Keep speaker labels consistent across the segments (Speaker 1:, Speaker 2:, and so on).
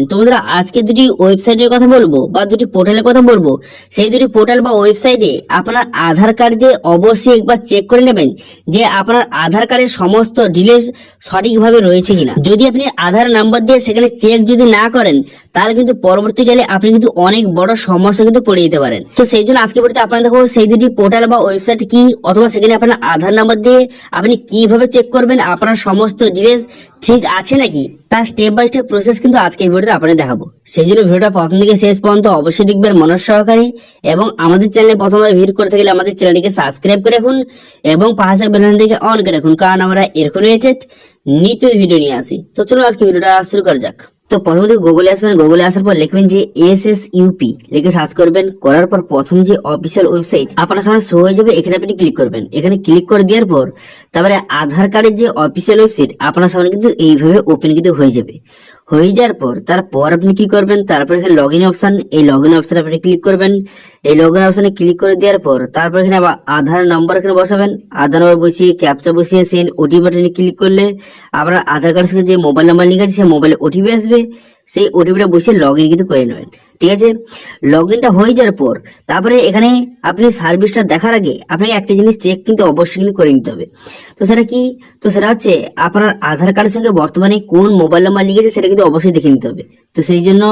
Speaker 1: তো বন্ধুরা আজকে দুটি ওয়েবসাইটের কথা বলবো বা দুটি পোর্টালের কথা বলবো। সেই দুটি পোর্টাল বা ওয়েবসাইটে আপনার আধার কার্ড দিয়ে অবশ্যই একবার চেক করে নেবেন যে আপনার আধার কার্ডের সমস্ত ডিটেইলস সঠিকভাবে রয়েছে কিনা। যদি আপনি আধার নাম্বার দিয়ে সেখানে চেক যদি না করেন তাহলে কিন্তু পরবর্তীকালে আপনি কিন্তু অনেক বড় সমস্যা কিন্তু পড়ে যেতে পারেন। তো সেই জন্য আজকে বলতে আপনারা দেখো সেই দুটি পোর্টাল বা ওয়েবসাইট কি, অথবা সেখানে আপনার আধার নাম্বার দিয়ে আপনি কিভাবে চেক করবেন আপনার সমস্ত ডিটেইলস ঠিক আছে নাকি, তার স্টেপ বাই স্টেপ প্রসেস কিন্তু আজকের ভিডিওতে আপনাদের দেখাবো। সেই জন্য ভিডিওটা প্রথম থেকে শেষ পর্যন্ত অবশ্যই দেখবেন মনোযোগ সহকারে, এবং আমাদের চ্যানেলে প্রথমে ভিজিট করতে গেলে আমাদের চ্যানেলটিকে সাবস্ক্রাইব করে রাখুন এবং পাশে বেল আইকনটিকে অন করে রাখুন, কারণ আমরা এরকম রিলেটেড নিত্য ভিডিও নিয়ে আসি। তো চলুন আজকে ভিডিওটা শুরু করা যাক। তো প্রথমে গুগলে আসবেন, গুগলে আসার পর লিখবেন যে SSUP লিখে সার্চ করবেন। করার পর প্রথম যে অফিসিয়াল ওয়েবসাইট আপনার সামনে শো হয়ে যাবে, এখানে আপনি ক্লিক করবেন। এখানে ক্লিক করে দেওয়ার পর তারপরে আধার কার্ডের যে অফিসিয়াল ওয়েবসাইট আপনার সামনে কিন্তু এইভাবে ওপেন কিন্তু হয়ে যাবে। হয়ে যাওয়ার পর তারপর আপনি কি করবেন, তারপর এখানে লগ ইন অপশন, এই লগ ইন অপশনে আপনি ক্লিক করবেন। এই লগ ইন অপশনে ক্লিক করে দেওয়ার পর তারপর এখানে আবার আধার নাম্বার এখানে বসাবেন। আধার নাম্বার বসিয়ে ক্যাপচা বসিয়ে সেন্ড ওটিপি বাটনে ক্লিক করলে আপনার আধার কার্ডের সঙ্গে যে মোবাইল নাম্বার লিঙ্ক আছে সেই মোবাইলে ওটিপি আসবে। সেই ওটিপিটা বসিয়ে লগ ইন কিন্তু করে নেবেন। ঠিক আছে, লগ ইনটা হয়ে যাওয়ার পর তারপরে এখানে আপনি সার্ভিসটা দেখার আগে আপনাকে একটা জিনিস চেক কিন্তু অবশ্যই কিন্তু করে নিতে হবে। তো সেটা কি, তো সেটা হচ্ছে আপনার আধার কার্ডের সঙ্গে বর্তমানে কোন মোবাইল নাম্বার লিখেছে সেটা কিন্তু অবশ্যই দেখে নিতে হবে। তো সেই জন্য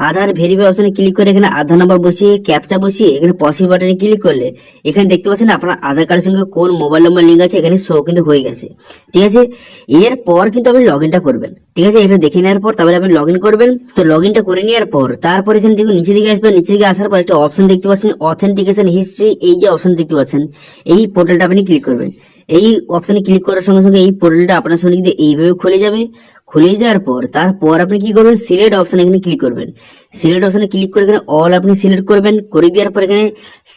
Speaker 1: আধার ভেরিফাই অপশনে ক্লিক করে এখানে আধার নাম্বার বসিয়ে ক্যাপচা বসিয়ে এখানে পসিভ বাটনে ক্লিক করলে এখানে দেখতে পাচ্ছেন আপনার আধার কার্ডের সঙ্গে কোন মোবাইল নাম্বার লিঙ্ক আছে এখানে শো কিন্তু হয়ে গেছে। ঠিক আছে, এরপর কিন্তু আপনি লগ ইনটা করবেন। ঠিক আছে, এটা দেখে নেওয়ার পর তারপরে আপনি লগ ইন করবেন। তো লগ ইনটা করে নেওয়ার পর তারপর এখানে দেখুন নিচে দিকে আসবেন। নিচে দিকে আসার পর একটা অপশন দেখতে পাচ্ছেন অথেন্টিকেশন হিস্ট্রি, এই যে অপশন দেখতে পাচ্ছেন এই পোর্টালটা আপনি ক্লিক করবেন। এই অপশনে ক্লিক করার সঙ্গে সঙ্গে এই পোর্টালটা আপনার সামনে কিন্তু এইভাবে খুলে যাবে। খুলে যাওয়ার পর তারপর আপনি কি করবেন, সিলেক্ট অপশনে এখানে ক্লিক করবেন। সিলেক্ট অপশনে ক্লিক করে এখানে অল আপনি সিলেক্ট করবেন। করে দেওয়ার পর এখানে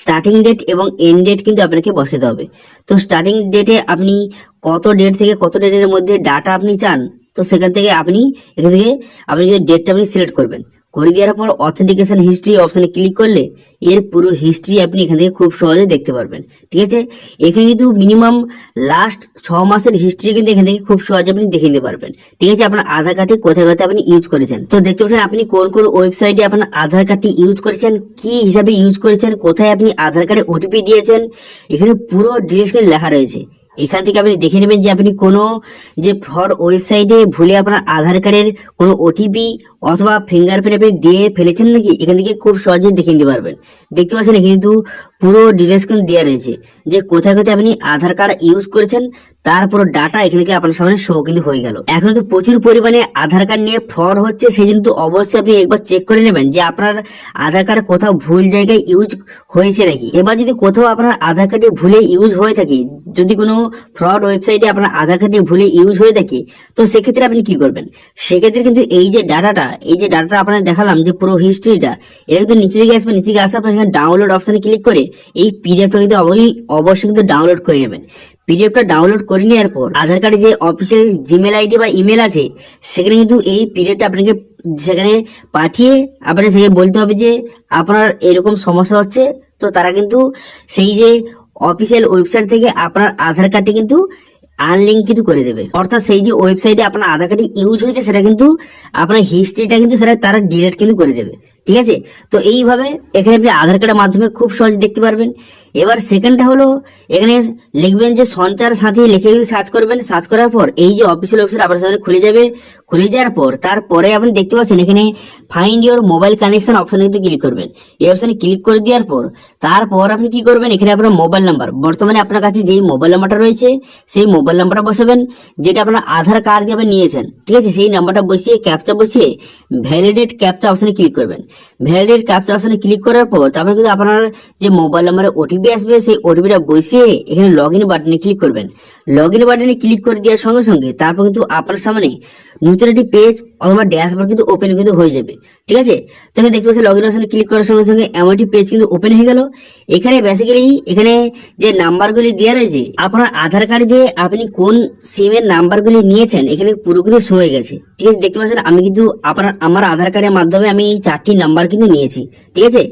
Speaker 1: স্টার্টিং ডেট এবং এন্ড ডেট কিন্তু আপনাকে বসাতে হবে। তো স্টার্টিং ডেটে আপনি কত ডেট থেকে কত ডেটের মধ্যে ডাটা আপনি চান, তো সেখান থেকে আপনি এখান থেকে আপনি ডেটটা আপনি সিলেক্ট করবেন। করে দেওয়ার পর অথেন্টিকেশন হিস্ট্রি অপশনে ক্লিক করলে এর পুরো হিস্ট্রি আপনি এখান থেকে খুব সহজে দেখতে পারবেন। ঠিক আছে, এখানে কিন্তু মিনিমাম লাস্ট 6 মাসের হিস্ট্রি কিন্তু এখান থেকে খুব সহজে আপনি দেখে নিতে পারবেন। ঠিক আছে, আপনার আধার কার্ডে কোথায় কোথায় আপনি ইউজ করেছেন, তো দেখতে পাচ্ছেন আপনি কোন কোন ওয়েবসাইটে আপনার আধার কার্ডটি ইউজ করেছেন, কি হিসাবে ইউজ করেছেন, কোথায় আপনি আধার কার্ডে ওটিপি দিয়েছেন, এখানে পুরো ডিটেইলস কিন্তু লেখা রয়েছে। এখান থেকে আপনি দেখে নেবেন যে আপনি কোনো যে ফ্রড ওয়েবসাইটে ভুলে আপনার আধার কার্ডের কোনো ওটিপি অথবা ফিঙ্গারপ্রিন্ট আপনি দিয়ে ফেলেছেন নাকি, এখান থেকে খুব সহজে দেখে নিতে পারবেন। দেখতে পাচ্ছেন এখানে কিন্তু পুরো ডিটেলস কিন্তু দেওয়া রয়েছে যে কোথায় কোথায় আপনি আধার কার্ড ইউজ করেছেন, তার পুরো ডাটা এখানে আপনার সামনে শো কিন্তু হয়ে গেল। এখন তো প্রচুর পরিমাণে আধার কার্ড নিয়ে ফ্রড হচ্ছে, সেই জন্য তো অবশ্যই আপনি একবার চেক করে নেবেন যে আপনার আধার কার্ড কোথাও ভুল জায়গায় ইউজ হয়েছে নাকি। এবার যদি কোথাও আপনার আধার কার্ডে ভুলে ইউজ হয়ে থাকে, যদি কোনো ফ্রড ওয়েবসাইটে আপনার আধার কার্ডে ভুলে ইউজ হয়ে থাকে, তো সেক্ষেত্রে আপনি কি করবেন, সেক্ষেত্রে কিন্তু এই যে ডাটাটা আপনাদের দেখালাম যে পুরো হিস্ট্রিটা, এটা কিন্তু নিচে দিকে আসবে। নিচে দিকে আসার পর এখানে ডাউনলোড অপশনে ক্লিক করে এই পিডিএফটা কিন্তু অবশ্যই কিন্তু ডাউনলোড করে নেবেন। পিডিএফটা ডাউনলোড করে নেওয়ার পর আধার কার্ডে যে অফিসিয়াল জিমেল আইডি বা ইমেল আছে সেখানে কিন্তু এই পিডিএফটা আপনাকে সেখানে পাঠিয়ে আপনাকে সেখানে বলতে হবে যে আপনার এরকম সমস্যা হচ্ছে। তো তারা কিন্তু সেই যে অফিসিয়াল ওয়েবসাইট থেকে আপনার আধার কার্ডটি কিন্তু আনলিঙ্ক কিন্তু করে দেবে, অর্থাৎ সেই যে ওয়েবসাইটে আপনার আধার কার্ডটি ইউজ হয়েছে সেটা কিন্তু আপনার হিস্ট্রিটা কিন্তু সেটা তারা ডিলিট কিন্তু করে দেবে। ঠিক আছে, তো এইভাবে এখানে আপনি আধার কার্ডের মাধ্যমে খুব সহজে দেখতে পারবেন। এবার সেকেন্ডটা হলো এখানে লিখবেন যে সঞ্চার সাথী লিখে সার্চ করবেন। সার্চ করার পর এই যে অফিসিয়াল ওয়েবসাইট আপনার সামনে খুলে যাবে। খুলে যাওয়ার পর তারপরে আপনি দেখতে পাচ্ছেন এখানে ফাইন্ড ইওর মোবাইল কানেকশন অপশনে কিন্তু ক্লিক করবেন। এই অপশনে ক্লিক করে দেওয়ার পর তারপর আপনি কি করবেন, এখানে আপনার মোবাইল নাম্বার, বর্তমানে আপনার কাছে যেই মোবাইল নাম্বারটা রয়েছে সেই মোবাইল নাম্বারটা বসাবেন যেটা আপনার আধার কার্ড দিয়ে নিয়েছেন। ঠিক আছে, সেই নাম্বারটা বসিয়ে ক্যাপচা বসিয়ে ভ্যালিডেট ক্যাপচা অপশনে ক্লিক করবেন। ভ্যালিডেট ক্যাপচা অপশনে ক্লিক করার পর তারপর কিন্তু আপনার যে মোবাইল নাম্বারে ওটিপি আসবে সেই ওটিপিটা বসিয়ে এখানে লগ ইন বাটনে ক্লিক করবেন। লগ ইন বাটনে ক্লিক করে দেওয়ার সঙ্গে সঙ্গে তারপর কিন্তু আপনার সামনে নতুন একটি পেজ অথবা ড্যাশবোর্ড কিন্তু ওপেন কিন্তু হয়ে যাবে। ঠিক আছে, তো এখানে দেখতে পাচ্ছেন লগ ইন অপশনে ক্লিক করার সঙ্গে সঙ্গে এমন একটি পেজ কিন্তু ওপেন হয়ে গেল। এখানে বেসিক্যালি এখানে যে নাম্বারগুলি দেওয়া রয়েছে আপনার আধার কার্ড দিয়ে আপনি কোন সিমের নাম্বারগুলি নিয়েছেন এখানে পুরোপুরি শো হয়ে গেছে। ঠিক আছে, দেখতে পাচ্ছেন আমি কিন্তু আমার আধার কার্ডের মাধ্যমে আমি এই 4টি নাম্বার কিন্তু নিয়েছি। ঠিক আছে,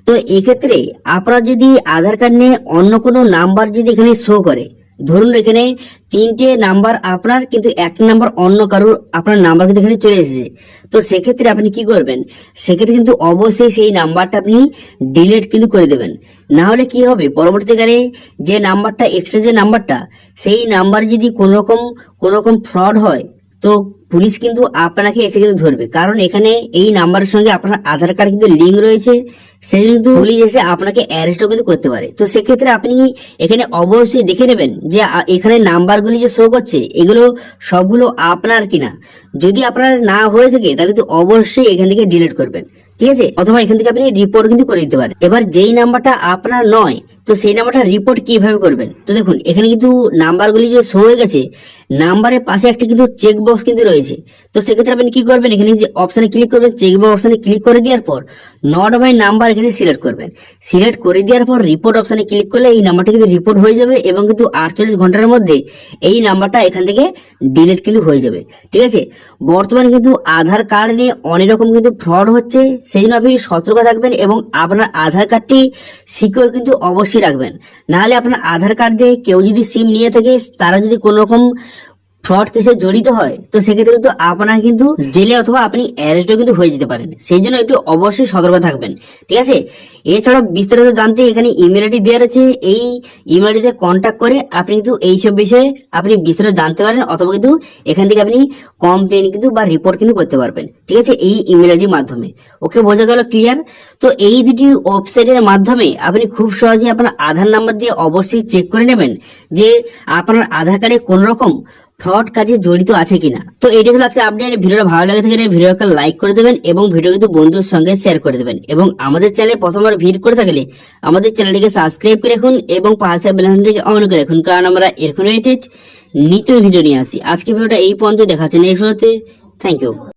Speaker 1: তো এক্ষেত্রে আপনার যদি আধার কার্ড নিয়ে অন্য কোনো নাম্বার যদি এখানে শো করে ধরুন এখানে 3টে নাম্বার আপনার, কিন্তু একটা নাম্বার অন্য কারোর আপনার নাম্বার কিন্তু এখানে চলে এসেছে। তো সেক্ষেত্রে আপনি কি করবেন, সেক্ষেত্রে কিন্তু অবশ্যই সেই নাম্বারটা আপনি ডিলিট কিন্তু করে দেবেন। না হলে কি হবে, পরবর্তীকালে যে নাম্বারটা এক্সট্রা যে নাম্বারটা, সেই নাম্বারে যদি কোনো রকম ফ্রড হয়, তো পুলিশ কিন্তু আপনাকে এসে কিন্তু ধরবে। কারণ এখানে এই নাম্বারের সঙ্গে আপনার আধার কার্ড কিন্তু লিঙ্ক রয়েছে, সেই কিন্তু পুলিশ এসে আপনাকে অ্যারেস্টও কিন্তু করতে পারে। তো সেক্ষেত্রে আপনি এখানে অবশ্যই দেখে নেবেন যে এখানে নাম্বারগুলি যে শো করছে এগুলো সবগুলো আপনার কিনা। যদি আপনার না হয়ে থাকে তাহলে তো অবশ্যই এখান থেকে ডিলিট করবেন, ঠিক আছে? অথবা এখান থেকে আপনি রিপোর্ট কিন্তু করে দিতে পারেন। এবার যেই নাম্বারটা আপনার নয়, তো সেই নাম্বারটা রিপোর্ট কিভাবে করবেন? তো দেখুন এখানে কিন্তু নাম্বারগুলি যে শো হয়ে গেছে, নাম্বারের পাশে একটা কিন্তু চেক বক্স কিন্তু রয়েছে। তো সেক্ষেত্রে আপনি কি করবেন, এখানে যে অপশনে ক্লিক করবেন, চেক বক্স অপশনে ক্লিক করে দেওয়ার পর নট বাই নাম্বার এখানে সিলেক্ট করবেন। সিলেক্ট করে দেওয়ার পর রিপোর্ট অপশনে ক্লিক করলে এই নাম্বারটা কিন্তু রিপোর্ট হয়ে যাবে এবং কিন্তু 48 ঘন্টার মধ্যে এই নাম্বারটা এখান থেকে ডিলিট কিন্তু হয়ে যাবে, ঠিক আছে? বর্তমানে কিন্তু আধার কার্ড নিয়ে অনেক রকম কিন্তু ফ্রড হচ্ছে, সেই জন্য আপনি সতর্ক থাকবেন এবং আপনার আধার কার্ডটি সিকিউর কিন্তু অবশ্যই রাখবেন। নাহলে আপনার আধার কার্ড দিয়ে কেউ যদি সিম নিয়ে থাকে, তারা যদি কোনো রকম ফ্রড কেসে জড়িত হয়, তো সেক্ষেত্রে তো আপনার কিন্তু জেলে অথবা আপনি অ্যারেস্টও কিন্তু হয়ে যেতে পারেন। সেই জন্য একটু অবশ্যই সতর্ক থাকবেন, ঠিক আছে? এছাড়াও বিস্তারিত জানতে এখানে ইমেল আইডি দেওয়া আছে, এই ইমেল আইডিতে কন্ট্যাক্ট করে আপনি কিন্তু এইসব বিষয়ে আপনি বিস্তারিত জানতে পারেন, অথবা কিন্তু এখান থেকে আপনি কমপ্লেন কিন্তু বা রিপোর্ট কিন্তু করতে পারবেন, ঠিক আছে? এই ইমেল আইডির মাধ্যমে। ওকে, বোঝা গেল? ক্লিয়ার? তো এই দুটি ওয়েবসাইটের মাধ্যমে আপনি খুব সহজে আপনার আধার নাম্বার দিয়ে অবশ্যই চেক করে নেবেন যে আপনার আধার কার্ডে কোন রকম ফ্রড কাজে জড়িত আছে কিনা। তো এইটা ছিল আজকে আপডেট। ভিডিওটা ভালো লাগে থাকলে ভিডিওটা লাইক করে দেবেন এবং ভিডিও কিন্তু বন্ধুর সঙ্গে শেয়ার করে দেবেন, এবং আমাদের চ্যানেলে প্রথমবার ভিজিট করে থাকলে আমাদের চ্যানেলটিকে সাবস্ক্রাইব করে রাখুন এবং পাশে বেল আইকনটিকে অন করে রাখুন, কারণ আমরা এরকম রিলেটেড নিত্য ভিডিও নিয়ে আসি। আজকে ভিডিওটা এই পর্যন্ত, দেখাচ্ছেন এই ভিডিওতে। Thank you.